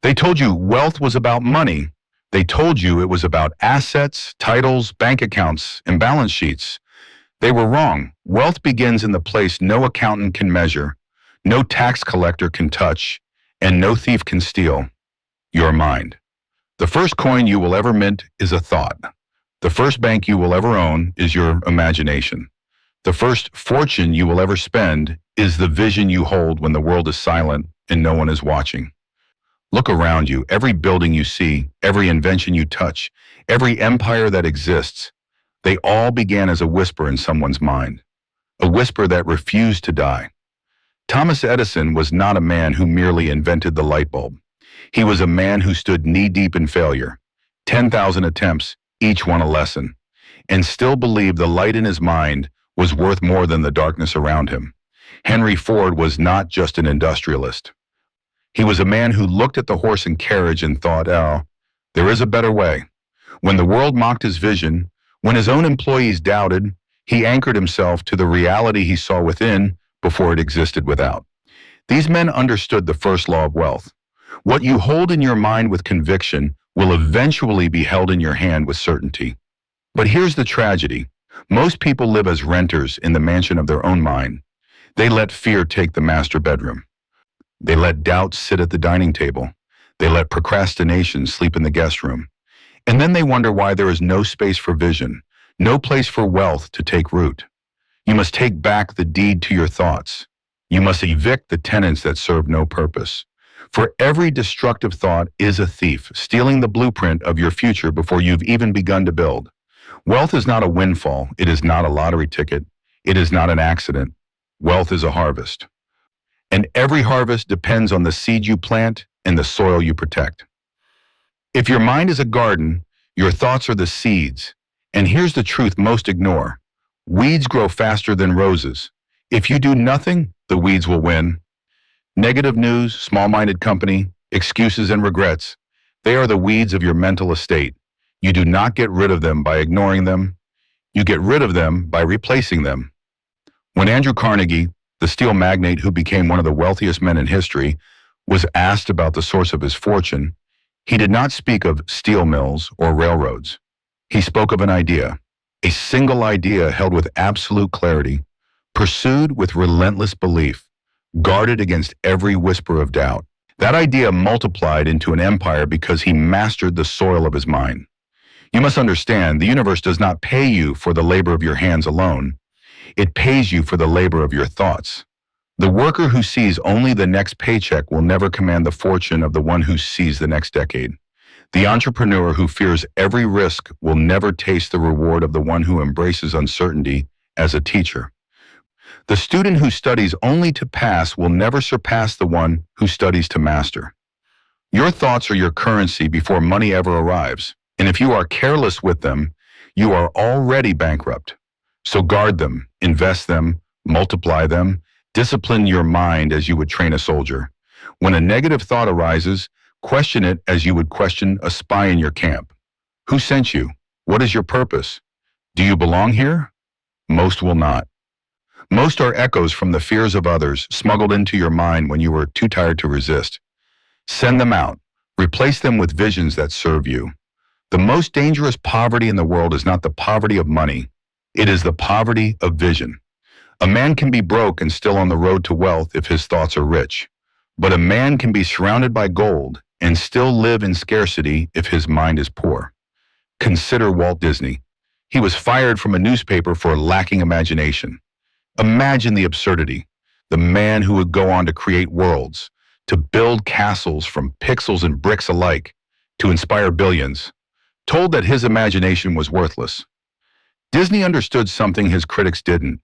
They told you wealth was about money. They told you it was about assets, titles, bank accounts, and balance sheets. They were wrong. Wealth begins in the place no accountant can measure, no tax collector can touch, and no thief can steal: your mind. The first coin you will ever mint is a thought. The first bank you will ever own is your imagination. The first fortune you will ever spend is the vision you hold when the world is silent and no one is watching. Look around you. Every building you see, every invention you touch, every empire that exists, they all began as a whisper in someone's mind, a whisper that refused to die. Thomas Edison was not a man who merely invented the light bulb. He was a man who stood knee-deep in failure, 10,000 attempts, each one a lesson, and still believed the light in his mind was worth more than the darkness around him. Henry Ford was not just an industrialist. He was a man who looked at the horse and carriage and thought, oh, there is a better way. When the world mocked his vision, when his own employees doubted, he anchored himself to the reality he saw within before it existed without. These men understood the first law of wealth. What you hold in your mind with conviction will eventually be held in your hand with certainty. But here's the tragedy. Most people live as renters in the mansion of their own mind. They let fear take the master bedroom. They let doubt sit at the dining table. They let procrastination sleep in the guest room. And then they wonder why there is no space for vision, no place for wealth to take root. You must take back the deed to your thoughts. You must evict the tenants that serve no purpose. For every destructive thought is a thief, stealing the blueprint of your future before you've even begun to build. Wealth is not a windfall. It is not a lottery ticket. It is not an accident. Wealth is a harvest. And every harvest depends on the seed you plant and the soil you protect. If your mind is a garden, your thoughts are the seeds. And here's the truth most ignore. Weeds grow faster than roses. If you do nothing, the weeds will win. Negative news, small-minded company, excuses and regrets, they are the weeds of your mental estate. You do not get rid of them by ignoring them. You get rid of them by replacing them. When Andrew Carnegie, the steel magnate who became one of the wealthiest men in history, was asked about the source of his fortune, he did not speak of steel mills or railroads. He spoke of an idea, a single idea held with absolute clarity, pursued with relentless belief, guarded against every whisper of doubt. That idea multiplied into an empire because he mastered the soil of his mind. You must understand, the universe does not pay you for the labor of your hands alone. It pays you for the labor of your thoughts. The worker who sees only the next paycheck will never command the fortune of the one who sees the next decade. The entrepreneur who fears every risk will never taste the reward of the one who embraces uncertainty as a teacher. The student who studies only to pass will never surpass the one who studies to master. Your thoughts are your currency before money ever arrives, and if you are careless with them, you are already bankrupt. So guard them, invest them, multiply them, discipline your mind as you would train a soldier. When a negative thought arises, question it as you would question a spy in your camp. Who sent you? What is your purpose? Do you belong here? Most will not. Most are echoes from the fears of others smuggled into your mind when you were too tired to resist. Send them out. Replace them with visions that serve you. The most dangerous poverty in the world is not the poverty of money. It is the poverty of vision. A man can be broke and still on the road to wealth if his thoughts are rich. But a man can be surrounded by gold and still live in scarcity if his mind is poor. Consider Walt Disney. He was fired from a newspaper for lacking imagination. Imagine the absurdity. The man who would go on to create worlds, to build castles from pixels and bricks alike, to inspire billions, told that his imagination was worthless. Disney understood something his critics didn't.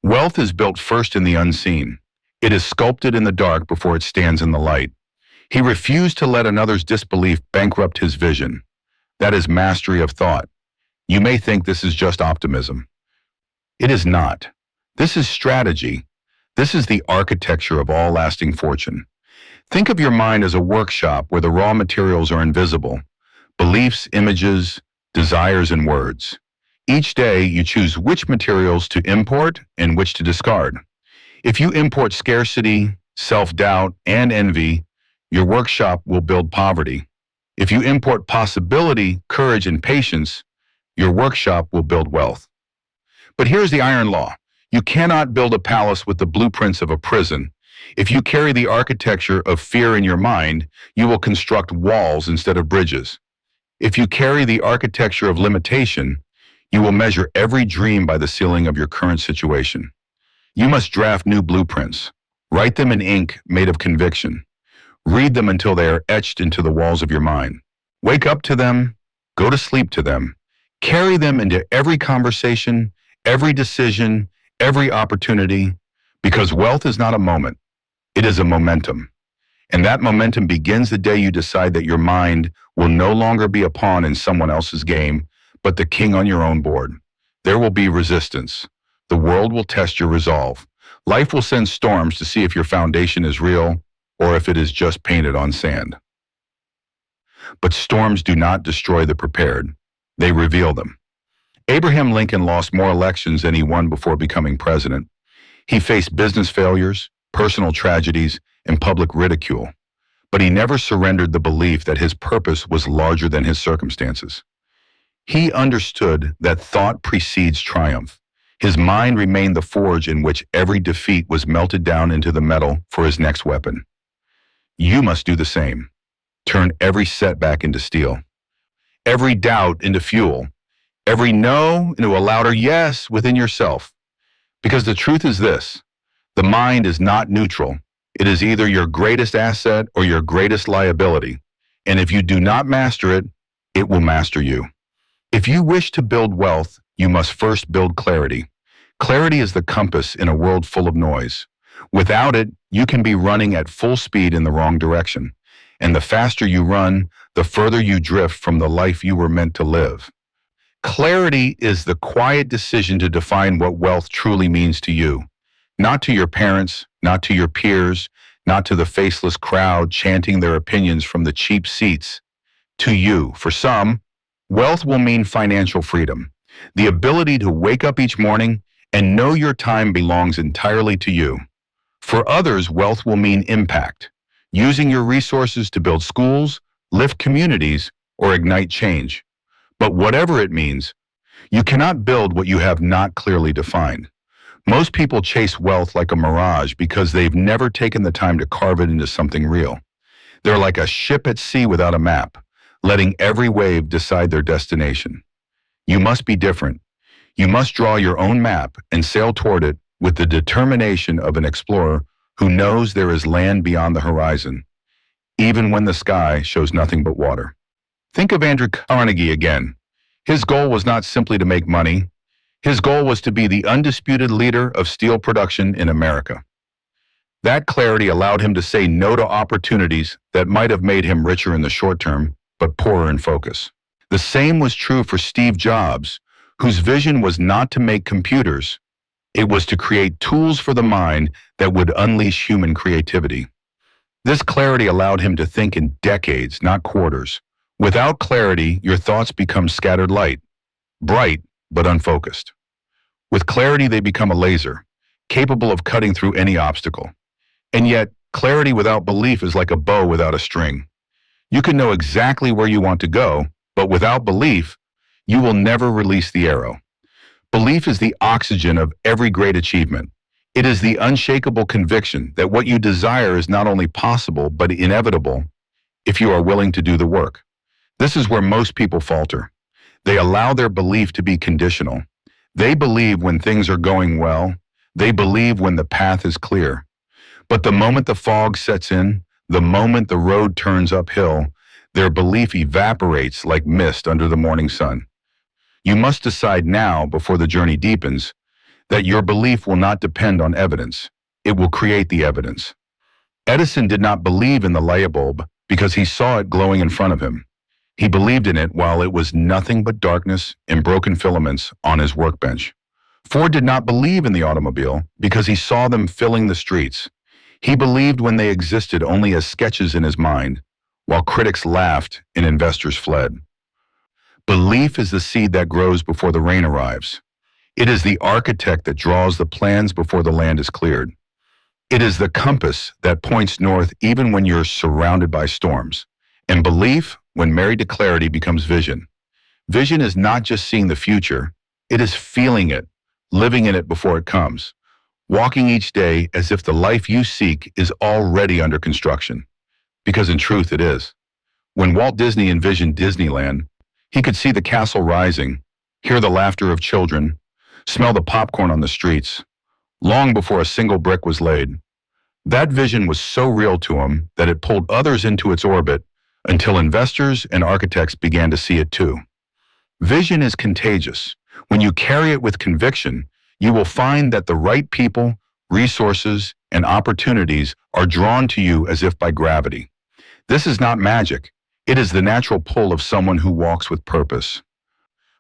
Wealth is built first in the unseen. It is sculpted in the dark before it stands in the light. He refused to let another's disbelief bankrupt his vision. That is mastery of thought. You may think this is just optimism. It is not. This is strategy. This is the architecture of all lasting fortune. Think of your mind as a workshop where the raw materials are invisible. Beliefs, images, desires, and words. Each day, you choose which materials to import and which to discard. If you import scarcity, self-doubt, and envy, your workshop will build poverty. If you import possibility, courage, and patience, your workshop will build wealth. But here's the iron law. You cannot build a palace with the blueprints of a prison. If you carry the architecture of fear in your mind, you will construct walls instead of bridges. If you carry the architecture of limitation, you will measure every dream by the ceiling of your current situation. You must draft new blueprints. Write them in ink made of conviction. Read them until they are etched into the walls of your mind. Wake up to them, go to sleep to them. Carry them into every conversation, every decision, every opportunity, because wealth is not a moment. It is a momentum. And that momentum begins the day you decide that your mind will no longer be a pawn in someone else's game, but the king on your own board. There will be resistance. The world will test your resolve. Life will send storms to see if your foundation is real or if it is just painted on sand. But storms do not destroy the prepared. They reveal them. Abraham Lincoln lost more elections than he won before becoming president. He faced business failures, personal tragedies, and public ridicule. But he never surrendered the belief that his purpose was larger than his circumstances. He understood that thought precedes triumph. His mind remained the forge in which every defeat was melted down into the metal for his next weapon. You must do the same. Turn every setback into steel, every doubt into fuel, every no into a louder yes within yourself. Because the truth is this, the mind is not neutral. It is either your greatest asset or your greatest liability. And if you do not master it, it will master you. If you wish to build wealth, you must first build clarity. Clarity is the compass in a world full of noise. Without it, you can be running at full speed in the wrong direction. And the faster you run, the further you drift from the life you were meant to live. Clarity is the quiet decision to define what wealth truly means to you. Not to your parents, not to your peers, not to the faceless crowd chanting their opinions from the cheap seats. To you. For some, wealth will mean financial freedom, the ability to wake up each morning and know your time belongs entirely to you. For others, wealth will mean impact, using your resources to build schools, lift communities, or ignite change. But whatever it means, you cannot build what you have not clearly defined. Most people chase wealth like a mirage because they've never taken the time to carve it into something real. They're like a ship at sea without a map, letting every wave decide their destination. You must be different. You must draw your own map and sail toward it with the determination of an explorer who knows there is land beyond the horizon, even when the sky shows nothing but water. Think of Andrew Carnegie again. His goal was not simply to make money. His goal was to be the undisputed leader of steel production in America. That clarity allowed him to say no to opportunities that might have made him richer in the short term, but poorer in focus. The same was true for Steve Jobs, whose vision was not to make computers. It was to create tools for the mind that would unleash human creativity. This clarity allowed him to think in decades, not quarters. Without clarity, your thoughts become scattered light, bright but unfocused. With clarity, they become a laser, capable of cutting through any obstacle. And yet, clarity without belief is like a bow without a string. You can know exactly where you want to go, but without belief, you will never release the arrow. Belief is the oxygen of every great achievement. It is the unshakable conviction that what you desire is not only possible, but inevitable if you are willing to do the work. This is where most people falter. They allow their belief to be conditional. They believe when things are going well. They believe when the path is clear. But the moment the fog sets in, the moment the road turns uphill, their belief evaporates like mist under the morning sun. You must decide now, before the journey deepens, that your belief will not depend on evidence. It will create the evidence. Edison did not believe in the light bulb because he saw it glowing in front of him. He believed in it while it was nothing but darkness and broken filaments on his workbench. Ford did not believe in the automobile because he saw them filling the streets. He believed when they existed only as sketches in his mind, while critics laughed and investors fled. Belief is the seed that grows before the rain arrives. It is the architect that draws the plans before the land is cleared. It is the compass that points north even when you're surrounded by storms. And belief, when married to clarity, becomes vision. Vision is not just seeing the future, it is feeling it, living in it before it comes, walking each day as if the life you seek is already under construction. Because in truth, it is. When Walt Disney envisioned Disneyland, he could see the castle rising, hear the laughter of children, smell the popcorn on the streets, long before a single brick was laid. That vision was so real to him that it pulled others into its orbit until investors and architects began to see it too. Vision is contagious. When you carry it with conviction, you will find that the right people, resources, and opportunities are drawn to you as if by gravity. This is not magic. It is the natural pull of someone who walks with purpose.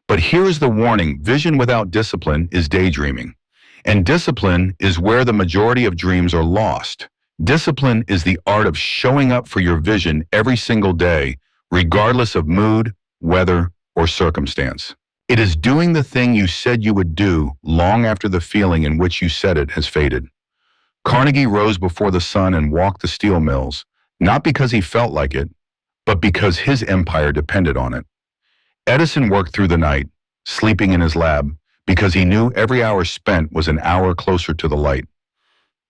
But here is the warning: vision without discipline is daydreaming. And discipline is where the majority of dreams are lost. Discipline is the art of showing up for your vision every single day, regardless of mood, weather, or circumstance. It is doing the thing you said you would do long after the feeling in which you said it has faded. Carnegie rose before the sun and walked the steel mills, not because he felt like it, but because his empire depended on it. Edison worked through the night, sleeping in his lab, because he knew every hour spent was an hour closer to the light.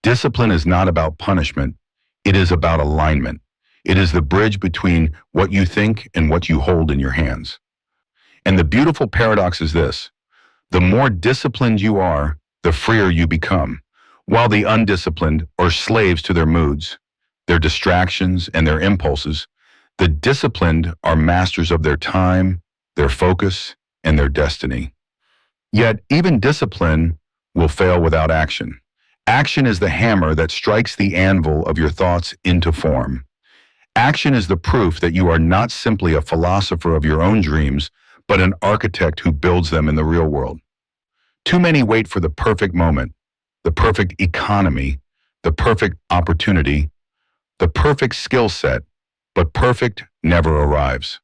Discipline is not about punishment. It is about alignment. It is the bridge between what you think and what you hold in your hands. And the beautiful paradox is this: the more disciplined you are, the freer you become, while the undisciplined are slaves to their moods, their distractions, and their impulses. The disciplined are masters of their time, their focus, and their destiny. Yet, even discipline will fail without action. Action is the hammer that strikes the anvil of your thoughts into form. Action is the proof that you are not simply a philosopher of your own dreams, but an architect who builds them in the real world. Too many wait for the perfect moment, the perfect economy, the perfect opportunity, the perfect skill set, but perfect never arrives.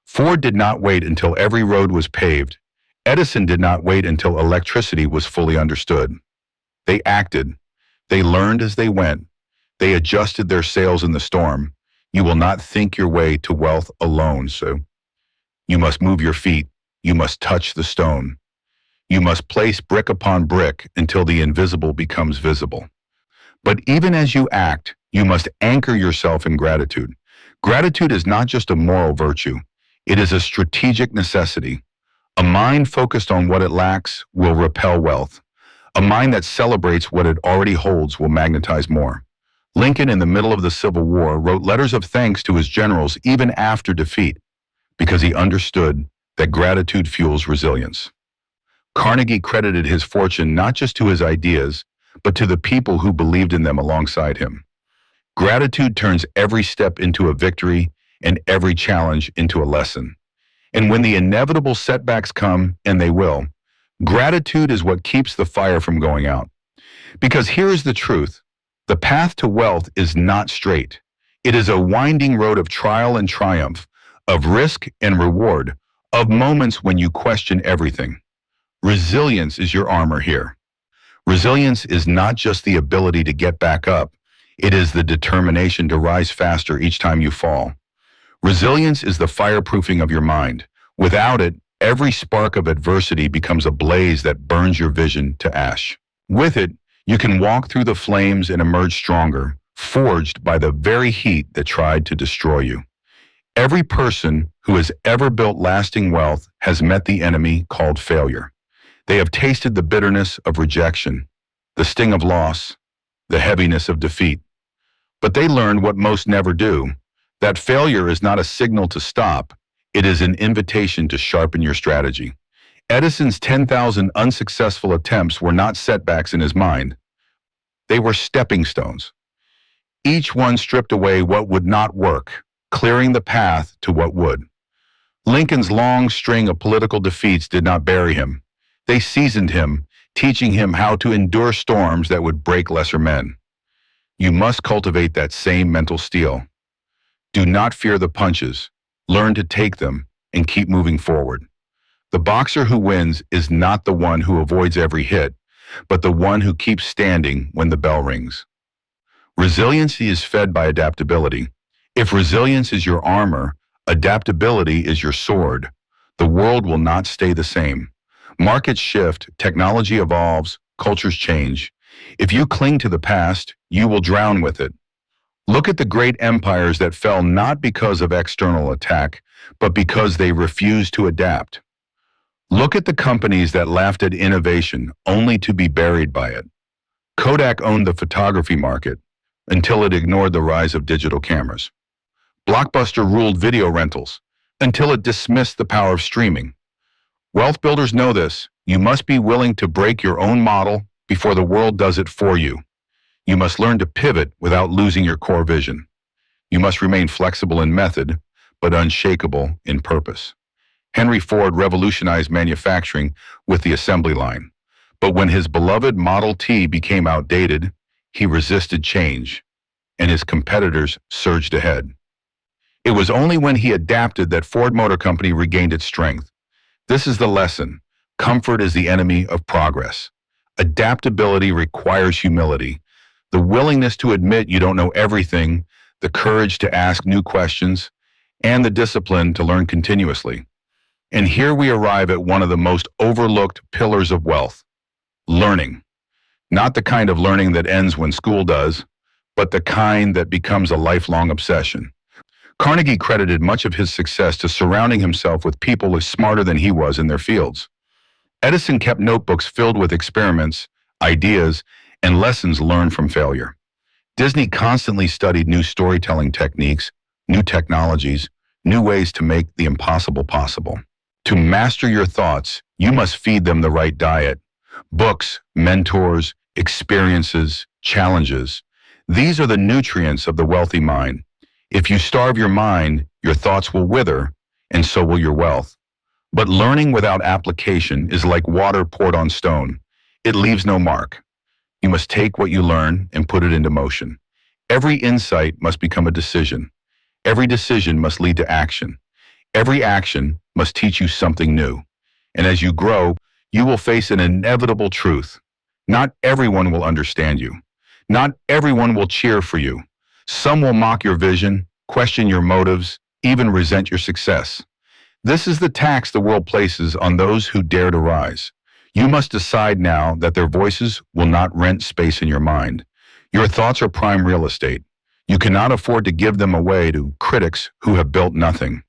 Ford did not wait until every road was paved. Edison did not wait until electricity was fully understood. They acted. They learned as they went. They adjusted their sails in the storm. You will not think your way to wealth alone, so you must move your feet. You must touch the stone. You must place brick upon brick until the invisible becomes visible. But even as you act, you must anchor yourself in gratitude. Gratitude is not just a moral virtue. It is a strategic necessity. A mind focused on what it lacks will repel wealth. A mind that celebrates what it already holds will magnetize more. Lincoln, in the middle of the Civil War, wrote letters of thanks to his generals even after defeat, because he understood that gratitude fuels resilience. Carnegie credited his fortune not just to his ideas, but to the people who believed in them alongside him. Gratitude turns every step into a victory and every challenge into a lesson. And when the inevitable setbacks come, and they will, gratitude is what keeps the fire from going out. Because here is the truth: the path to wealth is not straight. It is a winding road of trial and triumph, of risk and reward, of moments when you question everything. Resilience is your armor here. Resilience is not just the ability to get back up. It is the determination to rise faster each time you fall. Resilience is the fireproofing of your mind. Without it, every spark of adversity becomes a blaze that burns your vision to ash. With it, you can walk through the flames and emerge stronger, forged by the very heat that tried to destroy you. Every person who has ever built lasting wealth has met the enemy called failure. They have tasted the bitterness of rejection, the sting of loss, the heaviness of defeat. But they learned what most never do: that failure is not a signal to stop. It is an invitation to sharpen your strategy. Edison's 10,000 unsuccessful attempts were not setbacks in his mind. They were stepping stones. Each one stripped away what would not work, clearing the path to what would. Lincoln's long string of political defeats did not bury him. They seasoned him, teaching him how to endure storms that would break lesser men. You must cultivate that same mental steel. Do not fear the punches. Learn to take them and keep moving forward. The boxer who wins is not the one who avoids every hit, but the one who keeps standing when the bell rings. Resiliency is fed by adaptability. If resilience is your armor, adaptability is your sword. The world will not stay the same. Markets shift, technology evolves, cultures change. If you cling to the past, you will drown with it. Look at the great empires that fell not because of external attack, but because they refused to adapt. Look at the companies that laughed at innovation only to be buried by it. Kodak owned the photography market until it ignored the rise of digital cameras. Blockbuster ruled video rentals until it dismissed the power of streaming. Wealth builders know this. You must be willing to break your own model before the world does it for you. You must learn to pivot without losing your core vision. You must remain flexible in method, but unshakable in purpose. Henry Ford revolutionized manufacturing with the assembly line. But when his beloved Model T became outdated, he resisted change, and his competitors surged ahead. It was only when he adapted that Ford Motor Company regained its strength. This is the lesson. Comfort is the enemy of progress. Adaptability requires humility, the willingness to admit you don't know everything, the courage to ask new questions, and the discipline to learn continuously. And here we arrive at one of the most overlooked pillars of wealth: learning. Not the kind of learning that ends when school does, but the kind that becomes a lifelong obsession. Carnegie credited much of his success to surrounding himself with people as smarter than he was in their fields. Edison kept notebooks filled with experiments, ideas, and lessons learned from failure. Disney constantly studied new storytelling techniques, new technologies, new ways to make the impossible possible. To master your thoughts, you must feed them the right diet. Books, mentors, experiences, challenges. These are the nutrients of the wealthy mind. If you starve your mind, your thoughts will wither, and so will your wealth. But learning without application is like water poured on stone. It leaves no mark. You must take what you learn and put it into motion. Every insight must become a decision. Every decision must lead to action. Every action must teach you something new. And as you grow, you will face an inevitable truth. Not everyone will understand you. Not everyone will cheer for you. Some will mock your vision, question your motives, even resent your success. This is the tax the world places on those who dare to rise. You must decide now that their voices will not rent space in your mind. Your thoughts are prime real estate. You cannot afford to give them away to critics who have built nothing.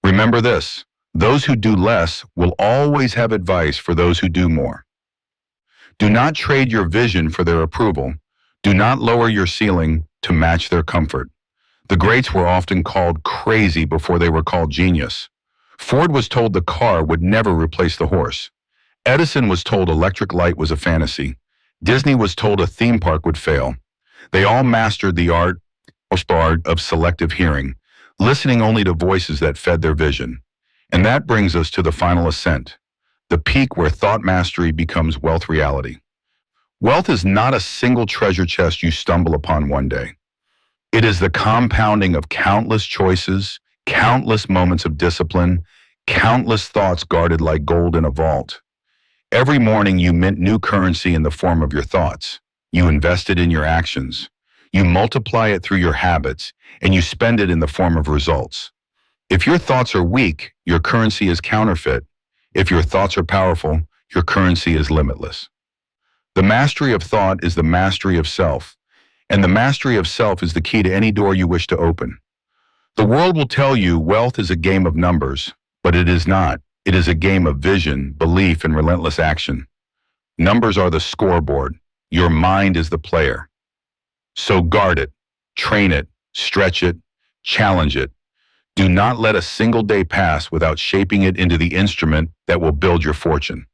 Remember this: those who do less will always have advice for those who do more. Do not trade your vision for their approval. Do not lower your ceiling to match their comfort. The greats were often called crazy before they were called genius. Ford was told the car would never replace the horse. Edison was told electric light was a fantasy. Disney was told a theme park would fail. They all mastered the art of selective hearing, listening only to voices that fed their vision. And that brings us to the final ascent, the peak where thought mastery becomes wealth reality. Wealth is not a single treasure chest you stumble upon one day. It is the compounding of countless choices, countless moments of discipline, countless thoughts guarded like gold in a vault. Every morning you mint new currency in the form of your thoughts. You invest it in your actions. You multiply it through your habits, and you spend it in the form of results. If your thoughts are weak, your currency is counterfeit. If your thoughts are powerful, your currency is limitless. The mastery of thought is the mastery of self, and the mastery of self is the key to any door you wish to open. The world will tell you wealth is a game of numbers, but it is not. It is a game of vision, belief, and relentless action. Numbers are the scoreboard. Your mind is the player. So guard it, train it, stretch it, challenge it. Do not let a single day pass without shaping it into the instrument that will build your fortune.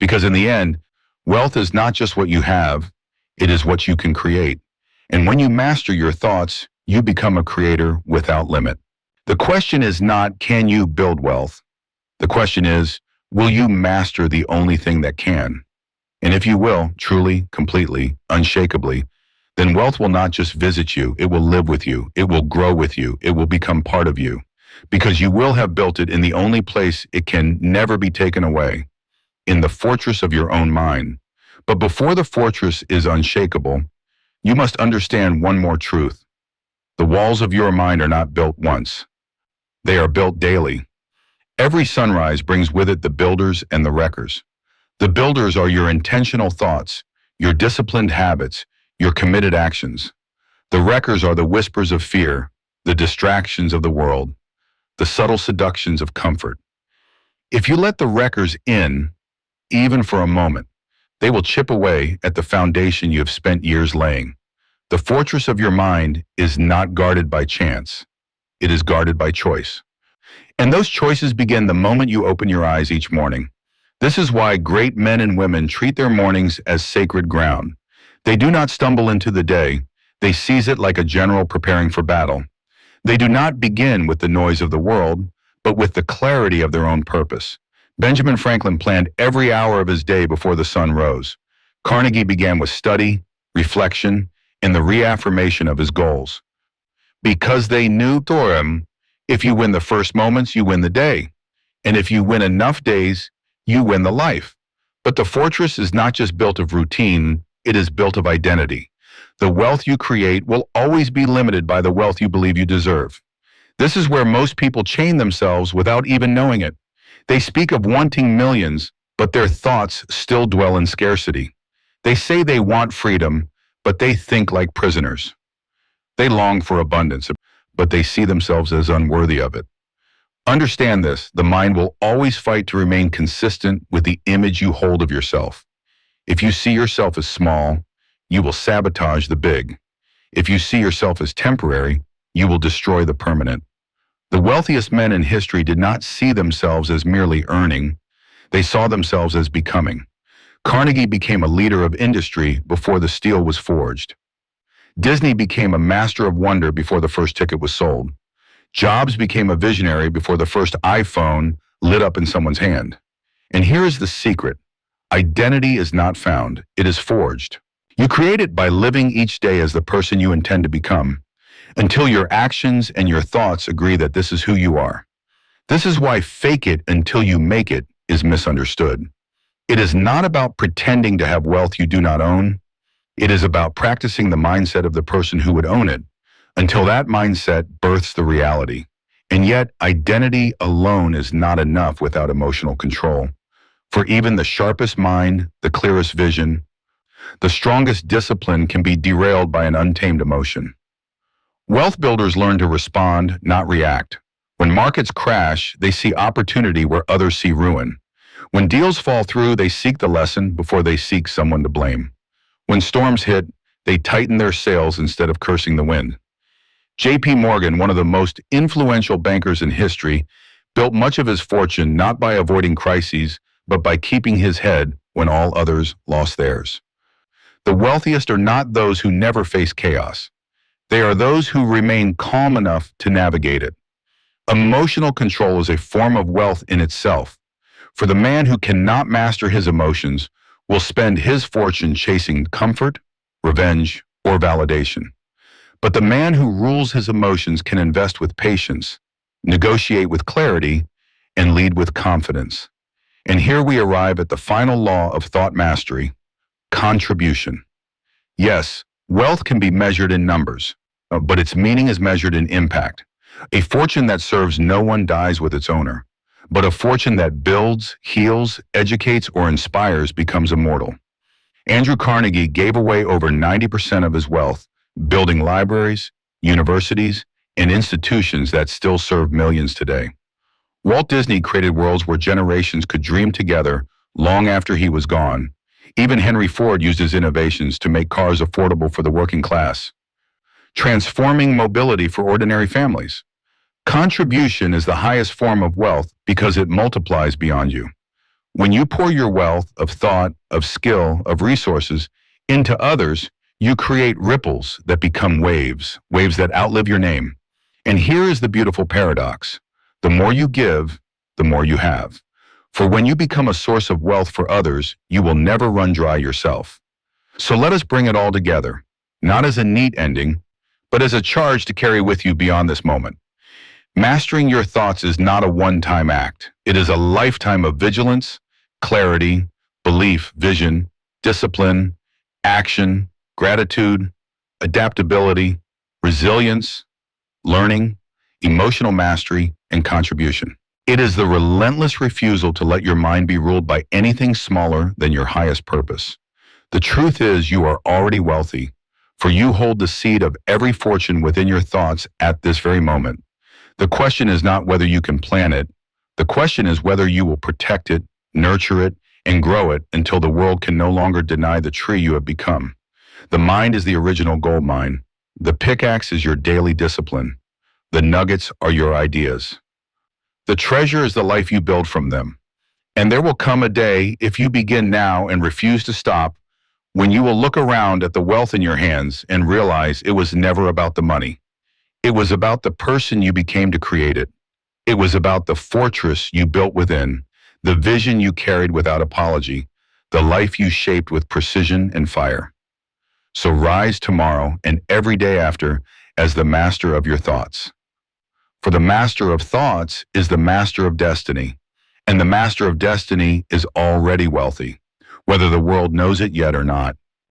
Because in the end, wealth is not just what you have, it is what you can create. And when you master your thoughts, you become a creator without limit. The question is not, can you build wealth? The question is, will you master the only thing that can? And if you will, truly, completely, unshakably, then wealth will not just visit you, it will live with you, it will grow with you, it will become part of you. Because you will have built it in the only place it can never be taken away, in the fortress of your own mind. But before the fortress is unshakable, You must understand one more truth. The walls of your mind are not built once. They are built daily. Every sunrise brings with it the builders and the wreckers. The builders are your intentional thoughts, your disciplined habits, your committed actions. The wreckers are the whispers of fear, the distractions of the world, the subtle seductions of comfort. If you let the wreckers in, even for a moment, they will chip away at the foundation you have spent years laying. The fortress of your mind is not guarded by chance. It is guarded by choice. And those choices begin the moment you open your eyes each morning. This is why great men and women treat their mornings as sacred ground. They do not stumble into the day. They seize it like a general preparing for battle. They do not begin with the noise of the world, but with the clarity of their own purpose. Benjamin Franklin planned every hour of his day before the sun rose. Carnegie began with study, reflection, and the reaffirmation of his goals. Because they knew Thorum, if you win the first moments, you win the day. And if you win enough days, you win the life. But the fortress is not just built of routine, it is built of identity. The wealth you create will always be limited by the wealth you believe you deserve. This is where most people chain themselves without even knowing it. They speak of wanting millions, but their thoughts still dwell in scarcity. They say they want freedom, but they think like prisoners. They long for abundance, but they see themselves as unworthy of it. Understand this, the mind will always fight to remain consistent with the image you hold of yourself. If you see yourself as small, you will sabotage the big. If you see yourself as temporary, you will destroy the permanent. The wealthiest men in history did not see themselves as merely earning. They saw themselves as becoming. Carnegie became a leader of industry before the steel was forged. Disney became a master of wonder before the first ticket was sold. Jobs became a visionary before the first iPhone lit up in someone's hand. And here is the secret. Identity is not found, it is forged. You create it by living each day as the person you intend to become, until your actions and your thoughts agree that this is who you are. This is why fake it until you make it is misunderstood. It is not about pretending to have wealth you do not own. It is about practicing the mindset of the person who would own it, until that mindset births the reality. And yet, identity alone is not enough without emotional control. For even the sharpest mind, the clearest vision, the strongest discipline can be derailed by an untamed emotion. Wealth builders learn to respond, not react. When markets crash, they see opportunity where others see ruin. When deals fall through, they seek the lesson before they seek someone to blame. When storms hit, they tighten their sails instead of cursing the wind. J.P. Morgan, one of the most influential bankers in history, built much of his fortune not by avoiding crises, but by keeping his head when all others lost theirs. The wealthiest are not those who never face chaos. They are those who remain calm enough to navigate it. Emotional control is a form of wealth in itself. For the man who cannot master his emotions will spend his fortune chasing comfort, revenge, or validation. But the man who rules his emotions can invest with patience, negotiate with clarity, and lead with confidence. And here we arrive at the final law of thought mastery, contribution. Yes, wealth can be measured in numbers, but its meaning is measured in impact. A fortune that serves no one dies with its owner, but a fortune that builds, heals, educates, or inspires becomes immortal. Andrew Carnegie gave away over 90% of his wealth, building libraries, universities, and institutions that still serve millions today. Walt Disney created worlds where generations could dream together long after he was gone. Even Henry Ford used his innovations to make cars affordable for the working class, transforming mobility for ordinary families. Contribution is the highest form of wealth because it multiplies beyond you. When you pour your wealth of thought, of skill, of resources into others, you create ripples that become waves, waves that outlive your name. And here is the beautiful paradox. The more you give, the more you have. For when you become a source of wealth for others, you will never run dry yourself. So let us bring it all together, not as a neat ending, but as a charge to carry with you beyond this moment. Mastering your thoughts is not a one-time act. It is a lifetime of vigilance, clarity, belief, vision, discipline, action, gratitude, adaptability, resilience, learning, emotional mastery, and contribution. It is the relentless refusal to let your mind be ruled by anything smaller than your highest purpose. The truth is you are already wealthy, for you hold the seed of every fortune within your thoughts at this very moment. The question is not whether you can plant it. The question is whether you will protect it, nurture it, and grow it until the world can no longer deny the tree you have become. The mind is the original gold mine. The pickaxe is your daily discipline. The nuggets are your ideas. The treasure is the life you build from them. And there will come a day, if you begin now and refuse to stop, when you will look around at the wealth in your hands and realize it was never about the money. It was about the person you became to create it. It was about the fortress you built within, the vision you carried without apology, the life you shaped with precision and fire. So rise tomorrow and every day after as the master of your thoughts. For the master of thoughts is the master of destiny, and the master of destiny is already wealthy, whether the world knows it yet or not.